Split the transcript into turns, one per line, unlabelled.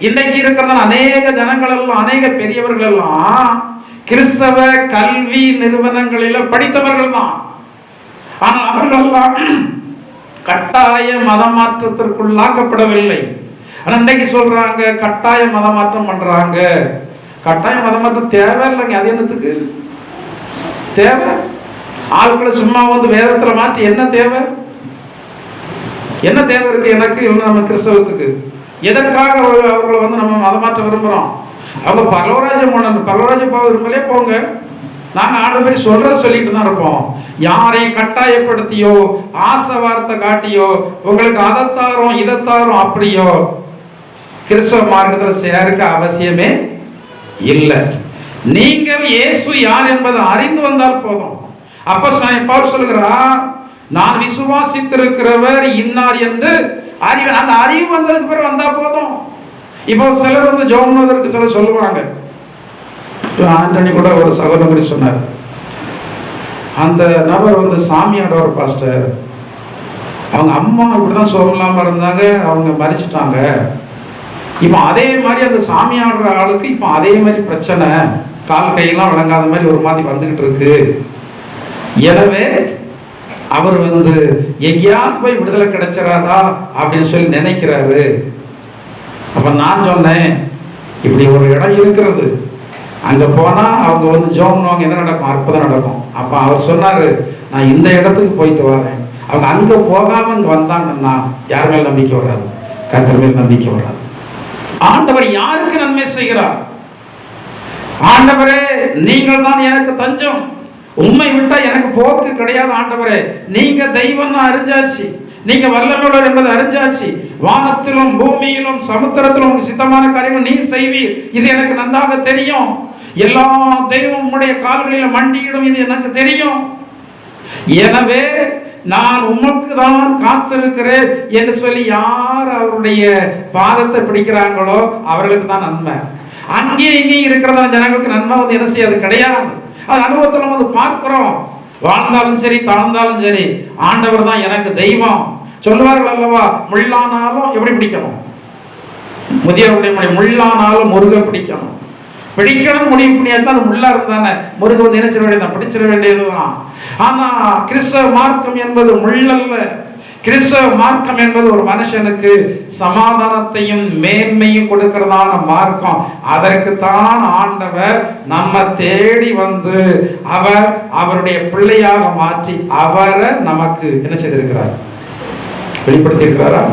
இன்றைக்கு இருக்கிற அநேக ஜனங்கள் எல்லாம், அநேக பெரியவர்கள் எல்லாம் கிறிஸ்தவ கல்வி நிறுவனங்களில் படித்தவர்கள் தான். ஆனால் அவர்கள் எல்லாம் கட்டாய மதமாற்றத்திற்குள்ளாக்கப்படவில்லை. ஆனால் இன்றைக்கு சொல்றாங்க கட்டாய மதமாற்றம் பண்றாங்க. கட்டாய மதமாற்றம் தேவை இல்லைங்க. அது என்னத்துக்கு தேவை? ஆட்களை சும்மா வந்து வேதத்துல மாற்றி என்ன தேவை? என்ன தேவை இருக்கு எனக்கு இல்லை நம்ம கிறிஸ்தவத்துக்கு? எதற்காக அவர்களை வந்து நம்ம மதமாற்ற விரும்புகிறோம்? அவங்க பரலோகராஜ்யம் பண்ணணும், பரலோகராஜ்யம் போக விரும்பலே போங்க. நாங்கள் ஆண்டவர் சொல்றத சொல்லிட்டு தான் இருப்போம். யாரையும் கட்டாயப்படுத்தியோ ஆசை வார்த்தை காட்டியோ உங்களுக்கு அதைத்தாரோம் இதைத்தாரோம் அப்படியோ கிறிஸ்தவ மார்க்கத்தில் சேருக்க அவசியமே இல்லை. நீங்கள் இயேசு யார் என்பதை அறிந்து வந்தால் போதும். அப்போஸ்தலன் பவுல் சொல்கிறார், நான் விசுவாசித்திருக்கிறவர் இன்னார் என்று அறிவு. அந்த அறிவு வந்ததுக்கு பிறகு வந்தா போதும். இப்போ சிலர் வந்து ஜோம்னதற்கு சிலர் சொல்லுவாங்க. ஆண்டனி கூட ஒரு சகோதரி சொன்னார், அந்த நபர் வந்து சாமியாடவர் பாஸ்டர், அவங்க அம்மா இப்படிதான் சோகம் இல்லாமல் இருந்தாங்க, அவங்க மறிச்சிட்டாங்க. இப்போ அதே மாதிரி அந்த சாமியாடுற ஆளுக்கு இப்போ அதே மாதிரி பிரச்சனை, கால் கையெல்லாம் விளங்காத மாதிரி ஒரு மாதிரி வந்துகிட்டு இருக்கு. எனவே அவர் வந்து எங்கேயாவது போய் விடுதலை கிடைச்சிடாதா அப்படின்னு சொல்லி நினைக்கிறாரு. அப்ப நான் சொன்னேன், இப்படி ஒரு இடம் இருக்கிறது, அங்க போனா அவங்க வந்து ஜோம்னுவாங்க, என்ன நடக்கும்? அற்புதம் நடக்கும். அப்ப அவர் சொன்னாரு, நான் இந்த இடத்துக்கு போயிட்டு வரேன். அவங்க அங்க போகாம இங்க வந்தாங்கன்னா யார் மேல் நம்பிக்கை வராது? கர்த்தர் மேல் நம்பிக்கை வராது. ஆண்டவர் யாருக்கு நன்மை செய்கிறார்? ஆண்டவரே நீங்கள் தான் எனக்கு தஞ்சம், உண்மை விட்டா எனக்கு போக்கு கிடையாது. ஆண்டவரே நீங்க தெய்வம் அறிஞ்சாச்சு, நீங்க வல்லமையுள்ளவர் என்பதை அறிஞ்சாச்சு. வானத்திலும் பூமியிலும் சமுத்திரத்திலும் உங்களுக்கு சித்தமான காரியங்கள் நீ செய்வீர், இது எனக்கு நன்றாக தெரியும். எல்லா தெய்வம் உம்முடைய கால்களில் மண்டியிடும், இது எனக்கு தெரியும். எனவே நான் உமக்கு தான் காத்திருக்கிறேன் என்று சொல்லி யார் அவருடைய பாதத்தை பிடிக்கிறாங்களோ அவர்களுக்கு தான் நன்மை. அங்கேயும் இங்கேயும் இருக்கிறதா ஜனங்களுக்கு நன்மை வந்து என்ன செய்யாது? கிடையாது. அது அனுபவத்தில் வந்து பார்க்கிறோம். வாழ்ந்தாலும் சரி தாழ்ந்தாலும் சரி ஆண்டவர் தான் எனக்கு தெய்வம் சொல்லுவார்கள் அல்லவா? முள்ளானாலும் எப்படி பிடிக்கணும்? முதியவருடைய முள்ளானாலும் முருக பிடிக்கணும். பிடிக்கணும் முடிவு பண்ணியாச்சும் அது முள்ளா இருந்தானே முருக வந்து என்ன செய்ய வேண்டியதான்? பிடிச்சிட வேண்டியதுதான். ஆனா கிறிஸ்தவ மார்க்கம் என்பது முள்ளல்ல. கிறிஸ்தவ மார்க்கம் என்பது ஒரு மனுஷனுக்கு சமாதானத்தையும் மேன்மையும் கொடுக்கிறதான மார்க்கம். அதற்குத்தான் ஆண்டவர் நம்ம தேடி வந்து அவர் அவருடைய பிள்ளையாக மாற்றி அவரை நமக்கு என்ன செய்திருக்கிறார்? வெளிப்படுத்தி இருக்கிறாரா?